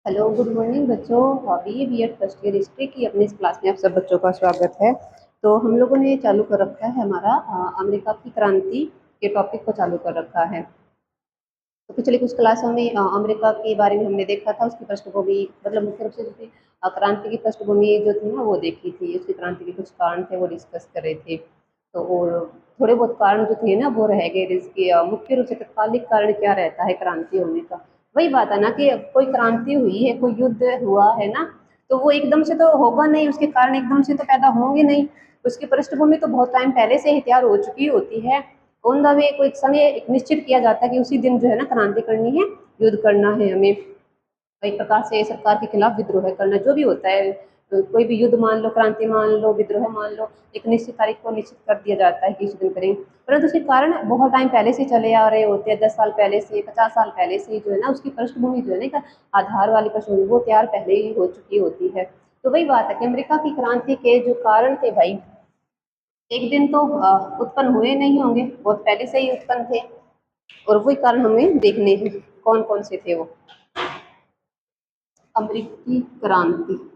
Hello, good morning बच्चों। अभी BEd first year history की अपनी इस क्लास में आप सब बच्चों का स्वागत है। तो हम लोगों ने चालू कर रखा है हमारा अमेरिका की क्रांति के टॉपिक को चालू कर रखा है। तो पिछली कुछ क्लासों में अमेरिका के बारे में हमने देखा था, उसकी पृष्ठभूमि मतलब मुख्य रूप से जो थी क्रांति की पृष्ठभूमि जो थी ना वो देखी थी। उसकी क्रांति के कुछ कारण थे वो डिस्कस कर रहे थे। तो और थोड़े बहुत कारण जो थे ना वो रह गए, जिसके मुख्य रूप से तत्कालिक कारण क्या रहता है क्रांति होने का। वही बात है ना कि कोई क्रांति हुई है, कोई युद्ध हुआ है ना, तो वो एकदम से तो होगा नहीं, उसके कारण एकदम से तो पैदा होंगे नहीं। उसकी पृष्ठभूमि तो बहुत टाइम पहले से ही तैयार हो चुकी होती है। ऑन द वे कोई समय एक निश्चित किया जाता है कि उसी दिन जो है ना क्रांति करनी है, युद्ध करना है हमें, एक प्रकार से सरकार के खिलाफ विद्रोह करना, जो भी होता है। कोई भी युद्ध मान लो, क्रांति मान लो, विद्रोह मान लो, एक निश्चित तारीख को निश्चित कर दिया जाता है कि इस दिन करेंगे। परंतु उसके कारण बहुत टाइम पहले से चले आ रहे होते हैं, 10 साल पहले से, 50 साल पहले से जो है ना उसकी पृष्ठभूमि जो है ना आधार वाली पृष्ठभूमि वो तैयार पहले ही हो चुकी होती है। तो वही बात है कि अमेरिका की क्रांति के जो कारण थे भाई, एक दिन तो उत्पन्न हुए नहीं होंगे, बहुत पहले से ही उत्पन्न थे। और वही कारण हमें देखने हैं, कौन कौन से थे वो। अमेरिकी क्रांति,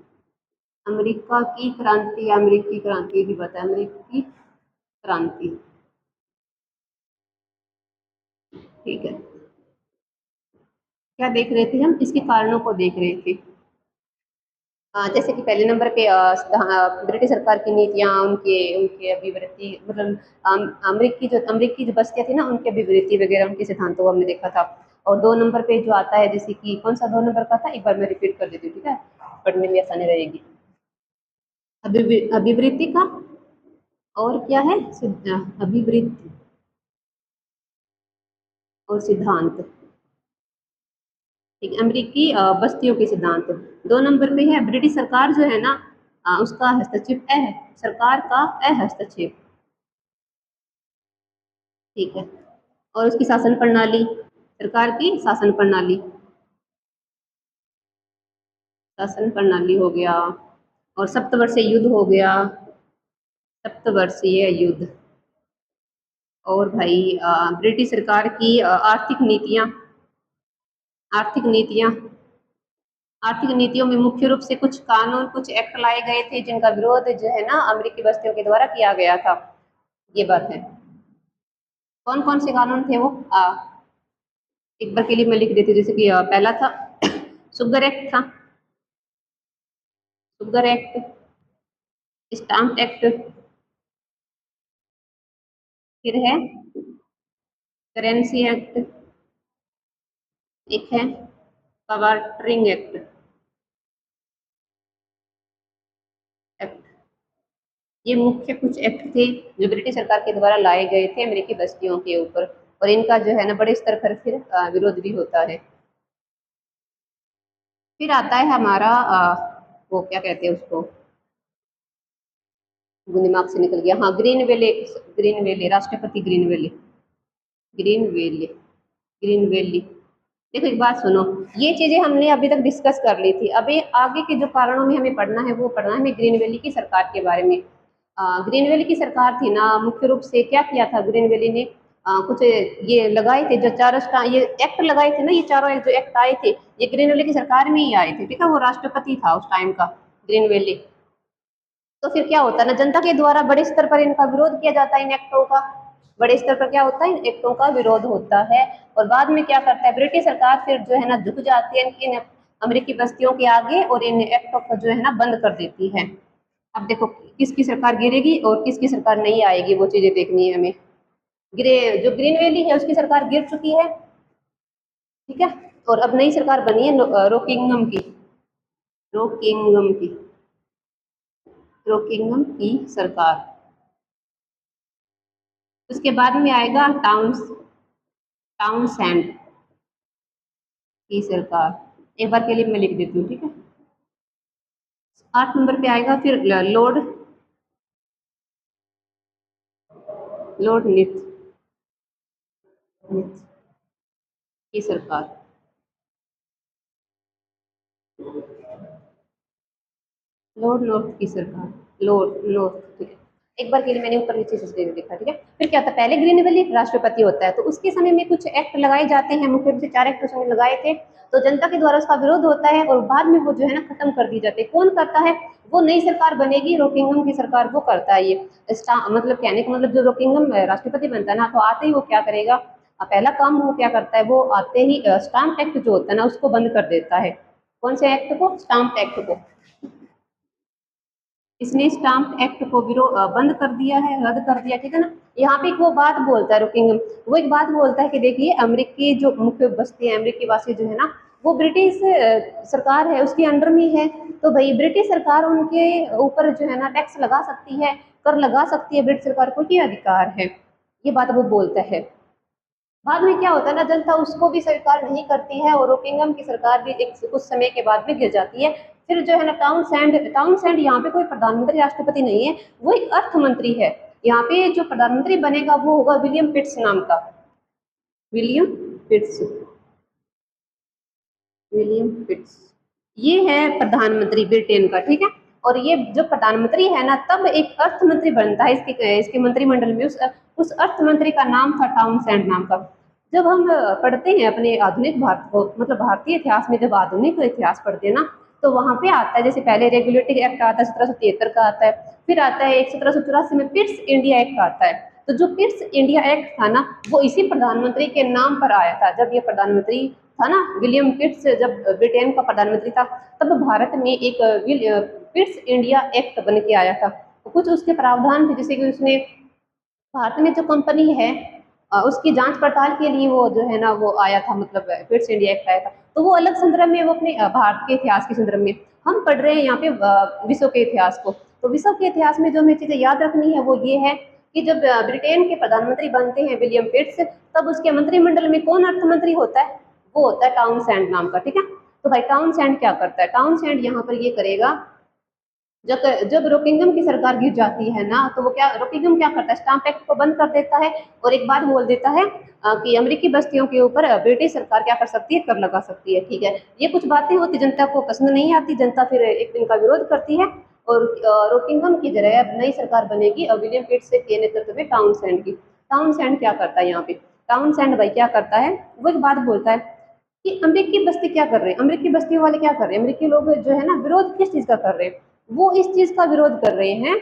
अमेरिका की क्रांति, अमेरिकी क्रांति भी बता, अमेरिकी क्रांति। ठीक है, क्या देख रहे थे हम, इसके कारणों को देख रहे थे। जैसे कि पहले नंबर पे ब्रिटिश सरकार की नीतियां, उनके उनके अभिवृत्ति मतलब अमेरिकी जो बस्तियां थी ना उनकी अभिवृत्ति वगैरह, उनके सिद्धांतों को हमने देखा था। और 2 नंबर पे जो आता है, जैसे कि कौन सा 2 नंबर का था, एक बार मैं रिपीट कर देती हूँ, ठीक है, पढ़ने में आसानी रहेगी। अभिवृत्ति का, और क्या है, अभिवृत्ति और सिद्धांत। ठीक है, अमेरिकी बस्तियों के सिद्धांत। 2 नंबर पे है ब्रिटिश सरकार जो है ना, उसका हस्तक्षेप, सरकार का हस्तक्षेप। ठीक है, और उसकी शासन प्रणाली, सरकार की शासन प्रणाली, शासन प्रणाली हो गया। और सप्तवर्षीय युद्ध हो गया, सप्तवर्षीय युद्ध। और भाई ब्रिटिश सरकार की आर्थिक नीतियां, आर्थिक नीतियां, आर्थिक नीतियों में मुख्य रूप से कुछ कानून, कुछ एक्ट लाए गए थे जिनका विरोध जो है ना अमेरिकी बस्तियों के द्वारा किया गया था। ये बात है। कौन कौन से कानून थे वो, एक बार के लिए मैं लिख देती हूँ। जैसे कि पहला था शुगर एक्ट था, शुगर एक्ट, स्टाम्प एक्ट, फिर है करेंसी एक्ट, एक है कवार्टरिंग एक्ट, एक्ट। ये मुख्य कुछ एक्ट थे जो ब्रिटिश सरकार के द्वारा लाए गए थे अमेरिकी बस्तियों के ऊपर। और इनका जो है ना बड़े स्तर पर फिर विरोध भी होता है। फिर आता है हमारा वो क्या कहते हैं उसको, वो दिमाग से निकल गया, हाँ, ग्रीन वेले, ग्रीन वेले, राष्ट्रपति ग्रीन वेले, ग्रीन वेले, ग्रीन वैली। देखो एक बात सुनो, ये चीजें हमने अभी तक डिस्कस कर ली थी। अभी आगे के जो कारणों में हमें पढ़ना है वो पढ़ना है हमें ग्रीन वैली की सरकार के बारे में। ग्रीन वैली की सरकार थी ना, मुख्य रूप से क्या किया था ग्रीन वैली ने, कुछ ये लगाए थे जो चार ये एक्ट लगाए थे ना, ये चारों जो एक्ट आए थे ये ग्रीन वैली की सरकार में ही आए थे। ठीक है, वो राष्ट्रपति था उस टाइम का, ग्रीन वैली। तो फिर क्या होता है ना, जनता के द्वारा बड़े स्तर पर इनका विरोध किया जाता है, इन एक्टों का बड़े स्तर पर क्या होता है, इन एक्टों का विरोध होता है। और बाद में क्या करता है ब्रिटिश सरकार, फिर जो है ना झुक जाती है इन अमेरिकी बस्तियों के आगे और इन एक्टों को जो है ना बंद कर देती है। अब देखो किसकी सरकार गिरेगी और किसकी सरकार नहीं आएगी, वो चीजें देखनी है हमें। जो ग्रीन वैली है उसकी सरकार गिर चुकी है, ठीक है, और अब नई सरकार बनी है रोकिंगम की, रोकिंगम की, रोकिंगम की सरकार। उसके बाद में आएगा टाउनसेंड की सरकार। एक बार के लिए मैं लिख देती हूँ, ठीक है। 8 नंबर पे आएगा फिर लॉर्ड लॉर्ड निथ निथ की सरकार। लॉर्ड नॉर्थ की सरकार, लॉर्ड नॉर्थ, ठीक है। एक बार के लिए मैंने ऊपर नीचे से लिखा, ठीक है। फिर क्या होता है, पहले ग्रीनवैली राष्ट्रपति होता है, तो उसके समय में कुछ एक्ट लगाए जाते हैं, मुख्य रूप से 4 एक्ट उसने लगाए थे, तो जनता के द्वारा उसका विरोध होता है और बाद में वो जो है ना खत्म कर दी जाती है। कौन करता है, वो नई सरकार बनेगी, रोकिंगम की सरकार, वो करता है ये। मतलब कहने का मतलब जो रोकिंगम राष्ट्रपति बनता है ना, तो आते ही वो क्या करेगा, पहला काम वो क्या करता है, वो आते ही स्टाम्प एक्ट जो होता है ना उसको बंद कर देता है। कौन से एक्ट को, स्टाम्प एक्ट को। इसने स्टाम्प एक्ट को बंद कर दिया है, रद्द कर दिया, ठीक है ना। यहाँ पे वो बात बोलता है रोकिंगम, वो एक बात बोलता है कि देखिए अमेरिकी जो मुख्य बस्ती है, अमेरिकी वासी जो है ना, वो ब्रिटिश सरकार है उसके अंडर में है, तो भाई ब्रिटिश सरकार उनके ऊपर जो है ना टैक्स लगा सकती है, कर लगा सकती है, ब्रिटिश सरकार को ये अधिकार है, ये बात वो बोलता है। बाद में क्या होता है ना, जनता उसको भी स्वीकार नहीं करती है और रोकिंगम की सरकार भी एक कुछ समय के बाद में गिर जाती है। फिर जो है ना टाउनसेंड यहाँ पे कोई प्रधानमंत्री राष्ट्रपति नहीं है, वो एक अर्थ मंत्री है। यहाँ पे जो प्रधानमंत्री बनेगा वो होगा विलियम पिट्स नाम का, विलियम पिट्स, विलियम पिट्स, ये है प्रधानमंत्री ब्रिटेन का, ठीक है। और ये जो प्रधानमंत्री है ना, तब एक अर्थ मंत्री बनता है इसके इसके मंत्रिमंडल में, उस अर्थ मंत्री का नाम था टाउनसेंड नाम का। जब हम पढ़ते हैं अपने आधुनिक भारत को, मतलब भारतीय इतिहास में जब आधुनिक इतिहास पढ़ते हैं ना, तो वहां पे आता है, जैसे पहले रेगुलेटरी एक्ट आता है 1773 का आता है, फिर आता है एक 1784 में पिट्स इंडिया एक्ट आता है। तो जो पिट्स इंडिया एक्ट था ना, वो इसी प्रधानमंत्री के नाम पर आया था। जब ये प्रधानमंत्री था ना, विलियम पिट्स जब ब्रिटेन का प्रधानमंत्री था, तब भारत में एक पिट्स इंडिया एक्ट बन के आया था। कुछ उसके प्रावधान थे, जैसे कि उसने भारत में जो कंपनी है उसकी जांच पड़ताल के लिए वो जो है ना वो आया था, मतलब पिट्स इंडिया एक्ट आया था। तो वो अलग संदर्भ में, वो अपने भारत के इतिहास के संदर्भ में, हम पढ़ रहे हैं यहाँ पे विश्व के इतिहास को। तो विश्व के इतिहास में जो हमें चीजें याद रखनी है वो ये है कि जब ब्रिटेन के प्रधानमंत्री बनते हैं विलियम पिट्स, तब उसके मंत्रिमंडल में कौन अर्थ मंत्री होता है, वो होता है टाउनसेंड नाम का, ठीक है। तो भाई टाउनसेंड क्या करता है, टाउनसेंड यहाँ पर ये करेगा, जब जब रोकिंगम की सरकार गिर जाती है ना, तो वो क्या, रोकिंगम क्या करता है, स्टाम्प एक्ट को बंद कर देता है और एक बात बोल देता है कि अमेरिकी बस्तियों के ऊपर ब्रिटिश सरकार क्या कर सकती है, कर लगा सकती है, ठीक है। ये कुछ बातें होती, जनता को पसंद नहीं आती, जनता फिर एक दिन का विरोध करती है और रोकिंगम की जगह अब नई सरकार बनेगी और विलियम पिट्स के नेतृत्व में टाउनसेंड की। टाउनसेंड क्या करता है यहाँ पे, टाउनसेंड भाई क्या करता है, वो एक बात बोलता है कि अमेरिकी बस्ती क्या कर रहे हैं, अमेरिकी बस्ती वाले क्या कर रहे हैं, अमेरिकी लोग जो है ना विरोध किस चीज का कर रहे हैं, वो इस चीज का विरोध कर रहे हैं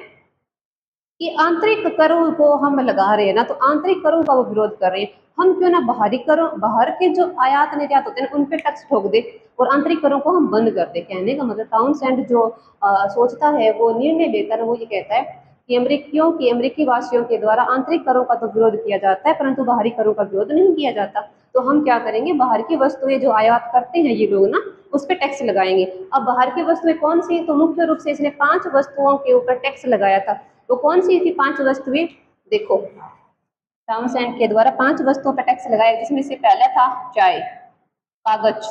कि आंतरिक करों को हम लगा रहे हैं ना, तो आंतरिक करों का वो विरोध कर रहे हैं। हम क्यों ना बाहरी करों, बाहर के जो आयात निर्यात होते हैं उन पे टैक्स ठोक दे और आंतरिक करों को हम बंद कर दे। कहने का मतलब टाउनसेंड जो सोचता है, वो निर्णय लेता है, वो ये कहता है कि अमेरिकी वासियों के द्वारा आंतरिक करों का तो विरोध किया जाता है, परंतु बाहरी करों का विरोध नहीं किया जाता। तो हम क्या करेंगे, बाहर की वस्तुएं जो आयात करते हैं ये लोग ना, उस पर टैक्स लगाएंगे। अब बाहर की वस्तुएं कौन सी, तो मुख्य रूप से इसने 5 वस्तुओं के ऊपर टैक्स लगाया था। तो कौन सी थी 5 वस्तुएं, देखो, टाउनसेंड के द्वारा 5 वस्तुओं पर टैक्स लगाया, जिसमें से पहला था चाय, कागज,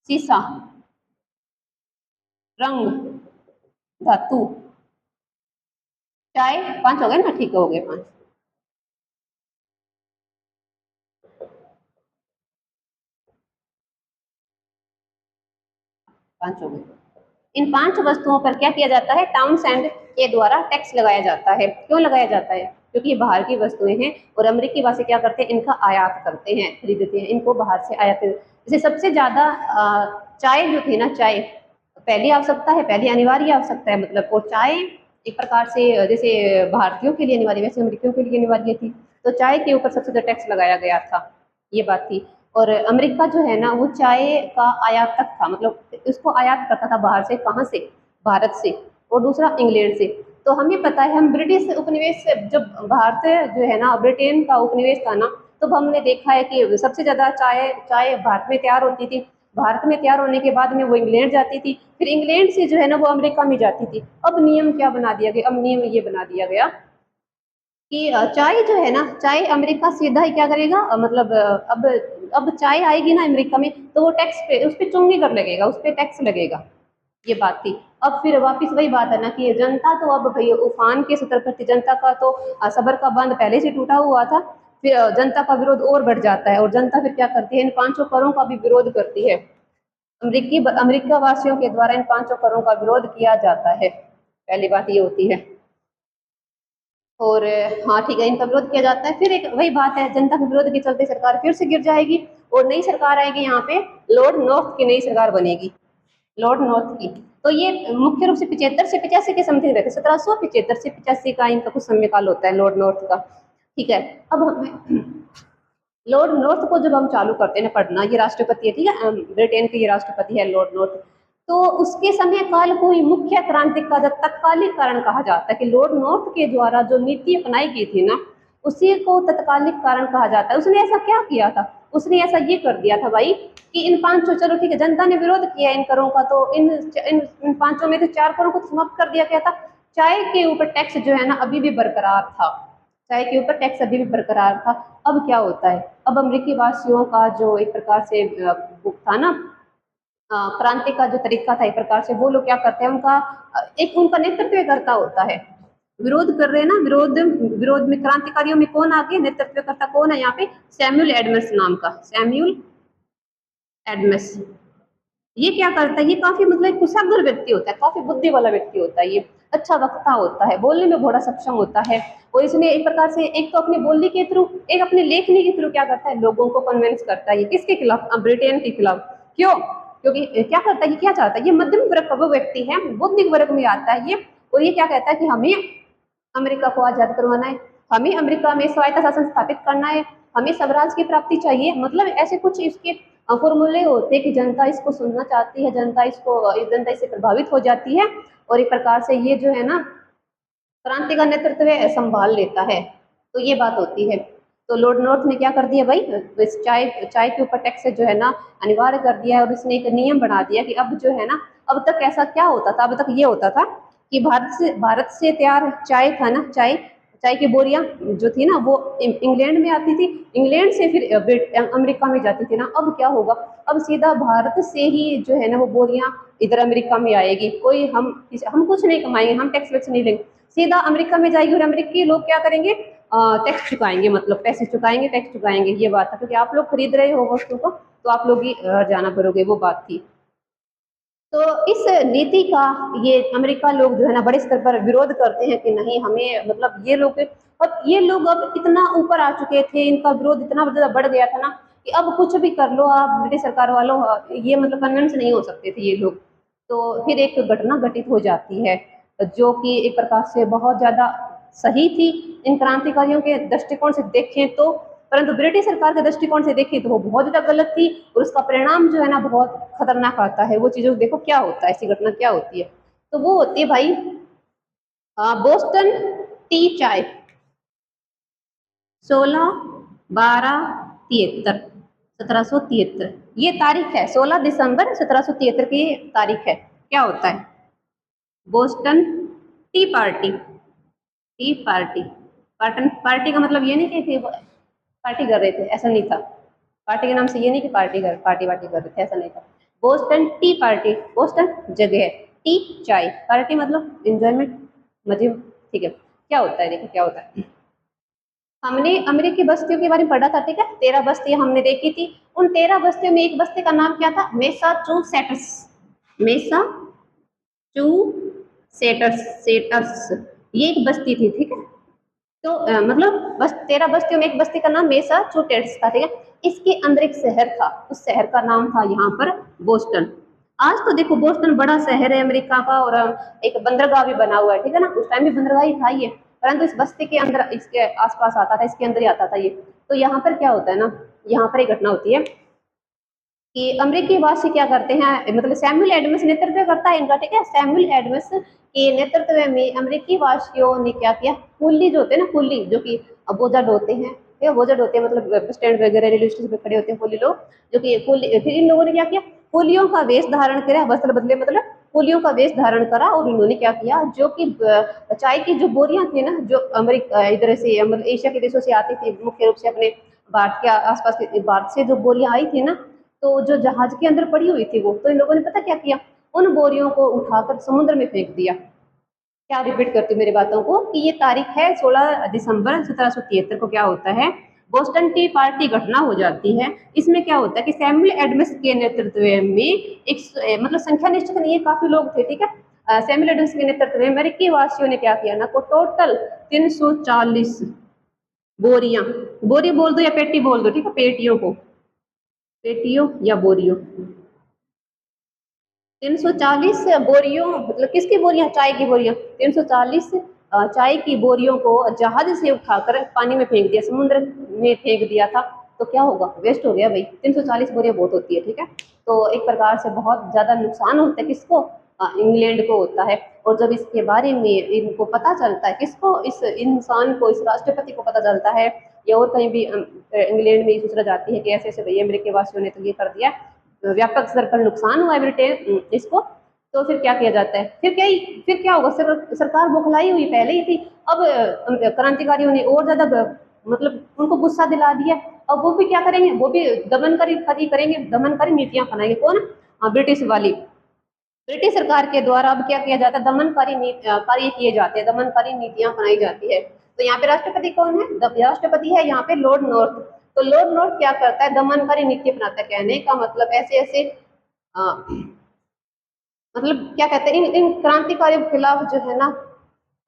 शीशा, रंग, धातु, चाय, 5 हो गए ना, ठीक हो गए 5। पांच हो गए। इन 5 वस्तुओं पर क्या किया जाता है, टाउनसेंड के द्वारा टैक्स लगाया जाता है। क्यों लगाया जाता है, क्योंकि ये बाहर की वस्तुएं हैं और अमेरिकी वासी क्या करते हैं, इनका आयात करते हैं, खरीदते हैं, इनको बाहर से आयात। जैसे सबसे ज्यादा चाय जो थी ना, चाय पहली आवश्यकता है, पहली अनिवार्य आवश्यकता है, मतलब, और चाय एक प्रकार से जैसे भारतीयों के लिए अनिवार्य, वैसे अमेरिकियों के लिए अनिवार्य थी। तो चाय के ऊपर सबसे ज्यादा टैक्स लगाया गया था, ये बात थी। और अमेरिका जो है ना, वो चाय का आयातक था, मतलब इसको आयात करता था बाहर से, कहाँ से, भारत से, और दूसरा इंग्लैंड से। तो हमें पता है, हम ब्रिटिश उपनिवेश से जब भारत जो है ना ब्रिटेन का उपनिवेश था ना, तो हमने देखा है कि सबसे ज्यादा चाय चाय भारत में तैयार होती थी। भारत में तैयार होने के बाद में वो इंग्लैंड जाती थी, फिर इंग्लैंड से जो है ना वो अमेरिका में जाती थी। अब नियम क्या बना दिया गया, अब नियम ये बना दिया गया कि चाय जो है ना, चाय अमेरिका सीधा ही क्या करेगा, मतलब अब चाय आएगी ना अमेरिका में, तो वो टैक्स पे, उस पर चुंगी कर लगेगा, उस पर टैक्स लगेगा, ये बात थी। अब फिर वापस वही बात है ना कि जनता तो अब भाई उफान के सतर पर थी, जनता का तो सबर का बांध पहले से टूटा हुआ था। फिर जनता का विरोध और बढ़ जाता है और जनता फिर क्या करती है, इन 5 करों का भी विरोध करती है। अमेरिका वासियों के द्वारा इन 5 करों का विरोध किया जाता है, पहली बात ये होती है। और हाँ ठीक है, इनका विरोध किया जाता है। फिर एक वही बात है, जनता के विरोध के चलते सरकार फिर से गिर जाएगी और नई सरकार आएगी, यहाँ पे लॉर्ड नॉर्थ की नई सरकार बनेगी, लॉर्ड नॉर्थ की। तो ये मुख्य रूप से 75 से 85 के समथिंग रहते हैं, 1775 से 85 का इनका कुछ समयकाल होता है लॉर्ड नॉर्थ का। ठीक है, अब हमें लॉर्ड नॉर्थ को जब हम चालू करते हैं ना पढ़ना, ये राष्ट्रपति है, ठीक है, ब्रिटेन के ये राष्ट्रपति है लॉर्ड नॉर्थ। तो उसके समय काल को ही मुख्य क्रांति का तत्कालिक कारण कहा जाता है कि लॉर्ड नॉर्थ के द्वारा जो नीति अपनाई गई थी ना, उसी को तत्कालिक कारण कहा जाता है। उसने ऐसा क्या किया था, उसने ऐसा ये कर दिया था भाई कि इन पांचों, चलो ठीक है जनता ने विरोध किया इन करों का, तो इन पांचों में से 4 करों को समाप्त कर दिया गया था। चाय के ऊपर टैक्स जो है ना अभी भी बरकरार था, चाय के ऊपर टैक्स अभी भी बरकरार था। अब क्या होता है, अब अमेरिकी वासियों का जो एक प्रकार से था ना क्रांति का जो तरीका था, एक प्रकार से वो लोग क्या करते हैं, उनका एक उनका नेतृत्व करता होता है, विरोध कर रहे हैं ना, विरोध विरोध में क्रांतिकारियों में कौन आगे नेतृत्व करता कौन है यहाँ पे, सैमुअल एडम्स नाम का, सैमुअल एडम्स। ये क्या करता है, ये काफी मतलब एक कुशाग्र व्यक्ति होता है, काफी बुद्धि वाला व्यक्ति होता है, ये अच्छा वक्ता होता है, बोलने में बड़ा सक्षम होता है। और इसने एक प्रकार से एक तो अपनी बोलने के थ्रू, एक अपने लेखनी के थ्रू क्या करता है, लोगों को कन्विंस करता है। ये किसके खिलाफ, ब्रिटेन के खिलाफ। क्यों, क्योंकि क्या करता है, ये क्या चाहता है, ये मध्यम वर्ग का वो व्यक्ति है, बौद्धिक वर्ग में आता है ये। और ये क्या कहता है कि हमें अमेरिका को आजाद करवाना है, हमें अमेरिका में स्वायत्त शासन स्थापित करना है, हमें स्वराज की प्राप्ति चाहिए, मतलब ऐसे कुछ इसके फॉर्मूले होते हैं कि जनता इसको सुनना चाहती है, जनता इससे प्रभावित हो जाती है, और एक प्रकार से ये जो है ना क्रांति का नेतृत्व संभाल लेता है। तो ये बात होती है। तो लॉर्ड नॉर्थ ने क्या कर दिया भाई, इस चाय चाय के ऊपर टैक्स जो है ना अनिवार्य कर दिया है, और इसने एक नियम बना दिया कि अब जो है ना, अब तक ऐसा क्या होता था, अब तक ये होता था कि भारत से तैयार चाय था ना, चाय चाय की बोरियां जो थी ना वो इंग्लैंड में आती थी, इंग्लैंड से फिर अमेरिका में जाती थी ना। अब क्या होगा, अब सीधा भारत से ही जो है ना वो बोरियां इधर अमेरिका में आएगी, कोई हम कुछ नहीं कमाएंगे, हम टैक्स वैक्स नहीं लेंगे, सीधा अमेरिका में जाएगी, और अमेरिकी लोग क्या करेंगे, टैक्स चुकाएंगे, मतलब पैसे चुकाएंगे, टैक्स चुकाएंगे। ये बात है, क्योंकि आप लोग खरीद रहे हो वस्तु को, तो आप लोग ही जाना भरोगे, वो बात थी। तो इस नीति का ये अमेरिका लोग जो है ना बड़े स्तर पर विरोध करते हैं कि नहीं हमें, मतलब ये लोग, और ये लोग अब इतना ऊपर आ चुके थे, इनका विरोध इतना ज्यादा बढ़ गया था ना कि अब कुछ भी कर लो आप ब्रिटिश सरकार वालों, ये मतलब कन्विंस नहीं हो सकते थे ये लोग। तो फिर एक घटना घटित हो जाती है जो कि एक प्रकार से बहुत ज्यादा सही थी इन क्रांतिकारियों के दृष्टिकोण से देखें तो, परंतु ब्रिटिश सरकार के दृष्टिकोण से देखें तो वो बहुत ज्यादा गलत थी, और उसका परिणाम जो है ना बहुत खतरनाक आता है। वो चीजों देखो क्या होता है, ऐसी घटना क्या होती है, तो वो होती है भाई बोस्टन टी चाय, 16/12/73, 1773 ये तारीख है, 16 दिसंबर 1773 की तारीख है। क्या होता है, Boston T party, T party, pattern party का मतलब ये नहीं कि पार्टी कर रहे थे, ऐसा नहीं था। पार्टी के नाम से ये नहीं कि पार्टी वार्टी कर रहे थे, ऐसा नहीं था। बोस्टन टी पार्टी, बोस्टन जगह, टी चाय, पार्टी मतलब एंजॉयमेंट, मजे, ठीक है। क्या होता है, देखो क्या होता है, हमने अमेरिकी बस्तियों के बारे में पढ़ा था, ठीक है, 13 बस्तियां हमने देखी थी। उन 13 बस्तियों में एक बस्ती का नाम क्या था, मैसाचुसेट्स, मैसाचुसेट्स, सेटर्स, ये एक बस्ती थी, ठीक है। तो मतलब बस 13 बस्तियों में एक बस्ती का नाम मैसाचुसेट्स था, ठीक है। इसके अंदर एक शहर था, उस शहर का नाम था यहाँ पर बोस्टन। आज तो देखो बोस्टन बड़ा शहर है अमेरिका का, और एक बंदरगाह भी बना हुआ है, ठीक है ना, उस टाइम भी बंदरगाह ही था ये, परंतु इस बस्ती के अंदर, इसके आसपास आता था, इसके अंदर ही आता था ये। तो यहाँ पर क्या होता है ना, यहाँ पर एक घटना होती है कि अमेरिकी वासी क्या करते हैं, मतलब सैमुअल एडम्स नेतृत्व करता है इनका, ठीक है। सैमुअल एडम्स के नेतृत्व में अमेरिकी वासियों ने क्या किया, कुल्ली जो होते हैं ना, कुल्ली जो कि बोझा ढोते हैं, ठीक है, बोझा ढोते हैं, मतलब बस स्टैंड वगैरह रेलवे स्टेशन पे खड़े होते हैं कुल्ली लोग, जो कि कुल्ली, फिर इन लोगों ने क्या किया, कुलियों का वेश धारण करा, वस्त्र बदले, मतलब कुलियों का वेश धारण करा, और इन्होंने क्या किया, जो कि चाय की जो बोरियां थी ना, जो अमेरिका इधर से मतलब एशिया के देशों से आती थी, मुख्य रूप से अपने भारत के आसपास के भारत से जो बोरियां आई थी ना, तो जो जहाज के अंदर पड़ी हुई थी वो, तो इन लोगों ने पता क्या किया, उन बोरियों को उठाकर समुद्र में फेंक दिया। क्या रिपीट करती हूँ मेरी बातों को कि ये तारीख है 16 दिसंबर 1773 को क्या होता है, बोस्टन टी पार्टी घटना हो जाती है। इसमें क्या होता है कि सैमुअल एडम्स के नेतृत्व में एक मतलब संख्या निश्चित नहीं है, काफी लोग थे, ठीक है, सेमिलडस के नेतृत्व में अमेरिकी वासियों ने क्या किया ना, को टोटल 340 बोरियां, बोरी बोल दो या पेटी बोल दो, ठीक है, पेटियों को, पेटियों या बोरियों, 340 बोरियों, मतलब किसकी बोरियां, चाय की बोरियां, 340 चाय की बोरियों को जहाज से उठाकर पानी में फेंक दिया, समुद्र में फेंक दिया था। तो क्या होगा, वेस्ट हो गया भाई, 340 बोरियां बहुत होती है, ठीक है। तो एक प्रकार से बहुत ज्यादा नुकसान होता है, किसको, इंग्लैंड को होता है। और जब इसके बारे में इनको पता चलता है, किसको, इस इंसान को, इस राष्ट्रपति को पता चलता है, या और कहीं भी इंग्लैंड में सूचना जाती है कि ऐसे ऐसे भैया अमेरिकी वासियों ने तो ये कर दिया, व्यापक स्तर पर नुकसान हुआ है ब्रिटेन इसको, तो फिर क्या किया जाता है, फिर क्या होगा, सरकार बौखलाई हुई पहले ही थी, अब क्रांतिकारियों ने और ज्यादा मतलब उनको गुस्सा दिला दिया। अब वो भी क्या करेंगे, वो भी दमनकारी करेंगे, दमनकारी नीतियां अपनाएंगे, कौन, ब्रिटिश वाली, ब्रिटिश सरकार के द्वारा अब क्या किया जाता है, कार्य किए जाते हैं, दमनकारी नीतियां अपनाई जाती है। तो यहाँ पे राष्ट्रपति कौन है, राष्ट्रपति है यहाँ पे लॉर्ड नॉर्थ। तो लॉर्ड नॉर्थ क्या करता है, दमनकारी नीति अपनाता है, कहने का मतलब ऐसे ऐसे मतलब क्या कहते हैं, इन क्रांतिकारियों के खिलाफ जो है ना,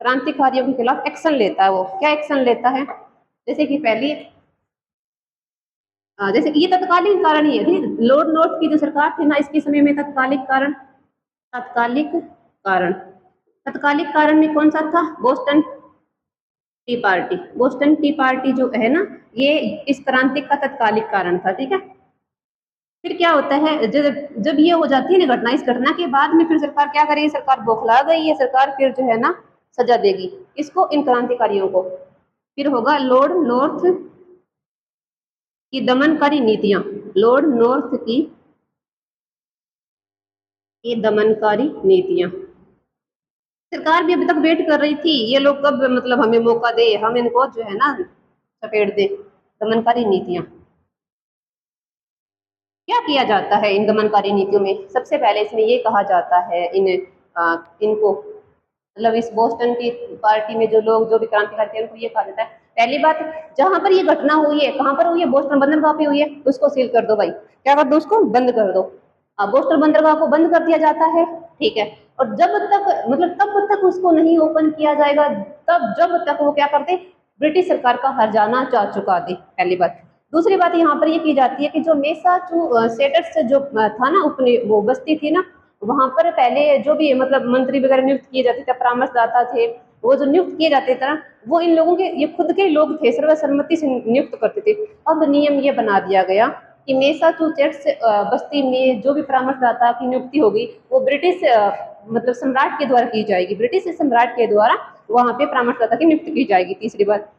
क्रांतिकारियों के खिलाफ एक्शन लेता है। वो क्या एक्शन लेता है, जैसे कि पहली, जैसे कि ये तत्कालीन कारण ही है, लॉर्ड नॉर्थ की जो सरकार थी ना, इसके समय में तात्कालिक कारण, तत्कालिक कारण में कौन सा था, Boston T party, Boston T party जो है ना, ये इस क्रांति का तत्कालिक कारण था, ठीक है। फिर क्या होता है, जब ये हो जाती है ना घटना, इस घटना के बाद में फिर सरकार क्या करेगी, सरकार बौखला गई है, सरकार फिर जो है ना सजा देगी इसको, इन क्रांतिकारियों को। फिर होगा लॉर्ड नॉर्थ की दमनकारी नीतियां, लॉर्ड नॉर्थ की दमनकारी नीतियां, सरकार भी अभी तक वेट कर रही थी, ये लोग कब मतलब हमें मौका दे, हम इनको जो है ना चपेट दे, दमनकारी नीतियां। क्या किया जाता है इन दमनकारी नीतियों में, सबसे पहले इसमें ये कहा जाता है, इनको मतलब इस बोस्टन की पार्टी में जो लोग, जो भी क्रांतिकारी थे, उनको ये कहा जाता है, पहली बात, जहां पर ये घटना हुई है, कहां पर हुई है, बोस्टन बंदरगाह पे हुई है, उसको सील कर दो भाई, क्या कर दो, उसको बंद कर दो, बोस्टन बंदरगाह को बंद कर दिया जाता है, ठीक है। और जब तक मतलब तब तक उसको नहीं ओपन किया जाएगा, तब जब तक वो क्या करते, ब्रिटिश सरकार का हर्जाना चुका दे, पहली बात। दूसरी बात यहाँ पर ये की जाती है कि जो मैसाचुसेट्स जो था ना, उपने वो बस्ती थी ना, वहां पर पहले जो भी मतलब मंत्री वगैरह नियुक्त किए जाते थे, परामर्शदाता थे, वो जो नियुक्त किए जाते थे ना, वो इन लोगों के ये खुद के लोग थे, सर्वसम्मति से नियुक्त करते थे। अब नियम ये बना दिया गया कि मैसाचुसेट्स बस्ती में जो भी परामर्शदाता की नियुक्ति होगी, वो ब्रिटिश मतलब सम्राट के द्वारा की जाएगी, ब्रिटिश सम्राट के द्वारा वहां पे परामर्शदाता की नियुक्ति की जाएगी, तीसरी बात।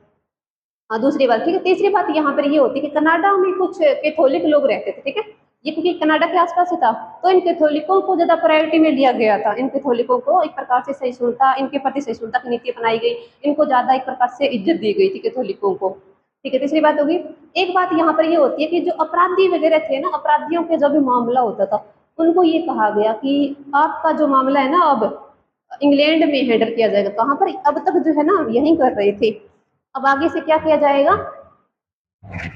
हाँ, दूसरी बात, ठीक है। तीसरी बात यहाँ पर ये होती है कि कनाडा में कुछ कैथोलिक लोग रहते थे, ठीक है, ये क्योंकि कनाडा के आसपास ही था, तो इन कैथोलिकों को ज्यादा प्रायोरिटी में लिया गया था, इन कैथोलिकों को एक प्रकार से सहिष्णुता, इनके प्रति सहिष्णुता की नीति अपनाई गई, इनको ज्यादा एक प्रकार से इज्जत दी गई थी कैथोलिकों को, ठीक है। तीसरी बात होगी, एक बात यहाँ पर ये होती है कि जो अपराधी वगैरह थे ना, अपराधियों के जो भी मामला होता था, उनको ये कहा गया कि आपका जो मामला है ना, अब इंग्लैंड में हैंडल किया जाएगा, कहाँ पर, अब तक जो है ना यही कर रहे थे, अब आगे से क्या किया जाएगा,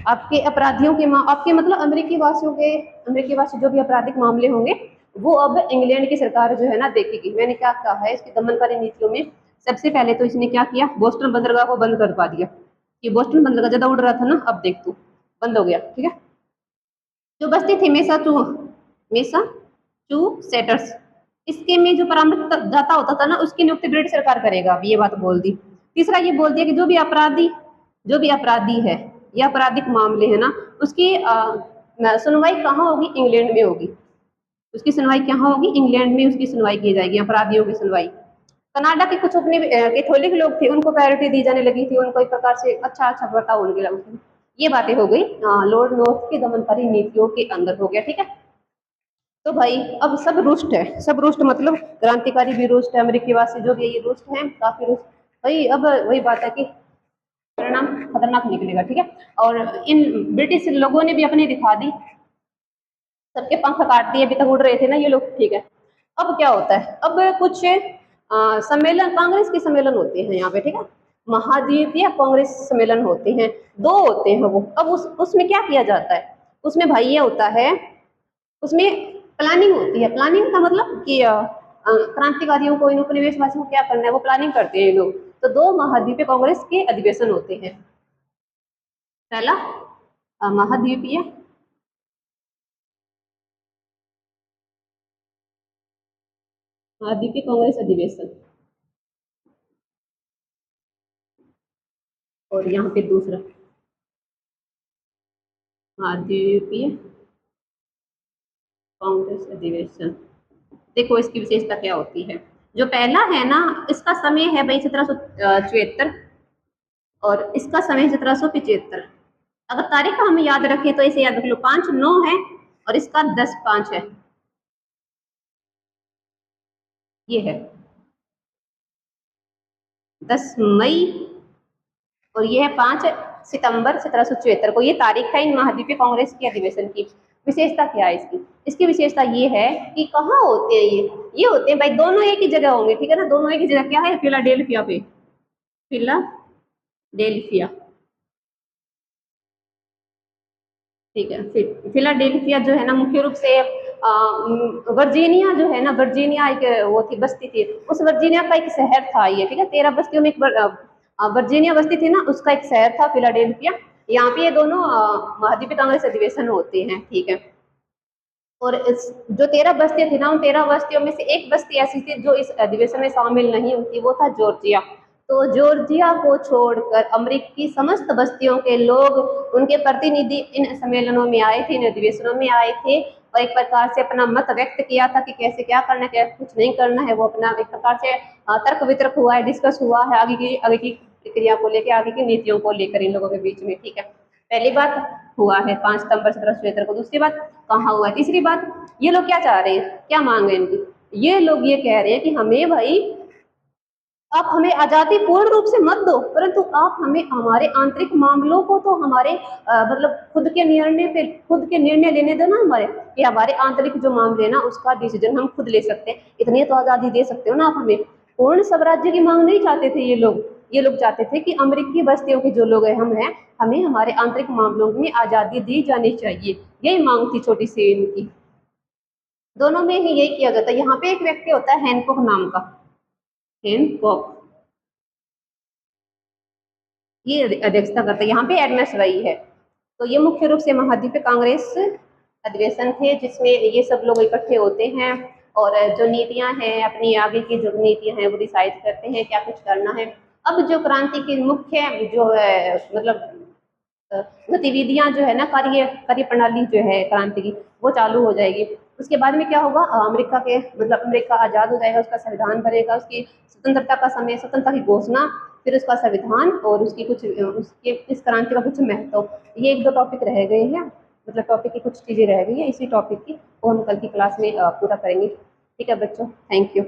आपके अपराधियों के आपके मतलब अमेरिकी वासी जो भी आपराधिक मामले होंगे, वो अब इंग्लैंड की सरकार जो है ना देखेगी। मैंने क्या कहा है, इसकी दमनकारी नीतियों में सबसे पहले तो इसने क्या किया, बोस्टन बंदरगाह को बंद करवा दिया, ये बोस्टन बंदरगाह ज्यादा उड़ रहा था ना, अब देख तू बंद हो गया, ठीक है। जो बस्ती थी मैसाचुसेट्स, इसके में जो परामर्शदाता होता था ना, उसकी नियुक्ति ब्रिटिश सरकार करेगा, अब ये बात बोल दी। तीसरा ये बोल दिया कि जो भी अपराधी है या आपराधिक मामले है ना, उसकी सुनवाई कहाँ होगी, इंग्लैंड में होगी, उसकी सुनवाई कहाँ होगी, इंग्लैंड में उसकी सुनवाई की जाएगी, अपराधियों की सुनवाई। कनाडा के कुछ अपने कैथोलिक लोग थे, उनको प्रायोरिटी दी जाने लगी थी, उनको एक प्रकार से अच्छा बर्ताव होने लगा। ये बातें हो गई लॉर्ड नॉर्थ की दमनकारी नीतियों के अंदर हो गया, ठीक है। तो भाई अब सब रुष्ट है, सब रुष्ट मतलब क्रांतिकारी भी रुष्ट है, अमेरिकी वासी जो भी है ये रुष्ट है, काफी रुष्ट। भाई अब वही बात है कि परिणाम खतरनाक निकलेगा, ठीक है। और इन ब्रिटिश लोगों ने भी अपनी दिखा दी, सबके पंख काट दिए, अभी तक उड़ रहे थे ना ये लोग, ठीक है। अब क्या होता है, अब कुछ सम्मेलन, कांग्रेस के सम्मेलन होते हैं यहाँ पे, ठीक है, महाद्वीपीय कांग्रेस सम्मेलन होते हैं, दो होते हैं वो। अब उसमें क्या किया जाता है, उसमें भाई ये होता है, उसमें प्लानिंग होती है, प्लानिंग का मतलब कि क्रांतिकारियों को, इन उपनिवेशवासियों को क्या करना है, वो प्लानिंग करते हैं ये लोग। तो 2 महाद्वीपीय कांग्रेस के अधिवेशन होते हैं। पहला महाद्वीपीय महाद्वीपीय कांग्रेस अधिवेशन, और यहाँ पे दूसरा महाद्वीपीय कांग्रेस अधिवेशन। देखो इसकी विशेषता क्या होती है। जो पहला है ना, इसका समय है भाई 1774, और इसका समय 1775। अगर तारीख का हम याद रखें तो इसे याद रख लो, 5/9 है और इसका 10/5 है, ये है 10 मई, और ये है 5 सितंबर 1774 को। ये तारीख है इन महाद्वीपीय कांग्रेस के अधिवेशन की। विशेषता क्या है इसकी? इसकी विशेषता ये है कि कहाँ होते हैं ये होते हैं भाई, दोनों एक ही जगह होंगे, ठीक है ना। दोनों एक ही जगह, क्या है, फिलाडेल्फिया पे, फिलाडेल्फिया, ठीक है। फिलाडेल्फिया जो है ना, मुख्य रूप से वर्जीनिया जो है ना, वर्जीनिया एक वो थी, बस्ती थी, उस वर्जीनिया का एक शहर था ये, ठीक है। 13 बस्तियों में एक वर्जीनिया बस्ती थी ना, उसका एक शहर था फिलाडेल्फिया। यहाँ पे ये दोनों महाद्वीपीय कांग्रेस अधिवेशन होते हैं, ठीक है। और इस जो 13 बस्तियां थी ना, उन 13 बस्तियों में से एक बस्ती ऐसी थी जो इस अधिवेशन में शामिल नहीं हुई, वो था जॉर्जिया। तो जॉर्जिया को छोड़कर अमेरिका की समस्त बस्तियों के लोग, उनके प्रतिनिधि इन सम्मेलनों में आए थे, इन अधिवेशनों में आए थे, और एक प्रकार से अपना मत व्यक्त किया था कि कैसे क्या करना है, क्या कुछ नहीं करना है। वो अपना एक प्रकार से तर्क वितर्क हुआ है, डिस्कस हुआ है आगे की प्रक्रिया को लेकर, आगे की नीतियों को लेकर इन लोगों के बीच में, ठीक है। पहली बात हुआ है 5 सितंबर 1773 को। दूसरी बात कहाँ हुआ है? तीसरी बात, ये लोग क्या चाह रहे हैं, क्या मांग है इनकी? ये लोग ये कह रहे हैं कि हमें भाई, आप हमें आजादी पूर्ण रूप से मत दो, परंतु आप हमें हमारे आंतरिक मामलों को तो हमारे मतलब खुद के निर्णय लेने दो ना हमारे, कि हमारे आंतरिक जो मामले ना, उसका डिसीजन हम खुद ले सकते हैं, इतनी तो आजादी दे सकते हो ना आप हमें। पूर्ण स्वराज्य की मांग नहीं चाहते थे ये लोग चाहते थे कि अमेरिकी बस्तियों के जो लोग हैं, हम हैं, हमें हमारे आंतरिक मामलों में आजादी दी जानी चाहिए, यही मांग थी छोटी सी इनकी। दोनों में ही यही किया जाता है। यहाँ पे एक व्यक्ति होता है हैनकॉक नाम का, हैनकॉक, ये अध्यक्षता करता है। यहाँ पे एडमेस वही है। तो ये मुख्य रूप से महाद्वीपीय कांग्रेस अधिवेशन थे, जिसमें ये सब लोग इकट्ठे होते हैं और जो नीतियां हैं, अपनी आगे की जो नीतियां हैं वो डिसाइड करते हैं क्या कुछ करना है। अब जो क्रांति की मुख्य जो है, मतलब गतिविधियां जो है ना, कार्य प्रणाली जो है क्रांति की, वो चालू हो जाएगी। उसके बाद में क्या होगा, अमेरिका के मतलब अमेरिका आज़ाद हो जाएगा, उसका संविधान बनेगा, उसकी स्वतंत्रता का समय, स्वतंत्रता की घोषणा, फिर उसका संविधान, और उसकी कुछ उसके इस क्रांति का कुछ महत्व। ये 1-2 टॉपिक रह गए हैं, मतलब टॉपिक की कुछ चीज़ें रह गई है इसी टॉपिक की, वो हम कल की क्लास में पूरा करेंगे। ठीक है बच्चों, थैंक यू।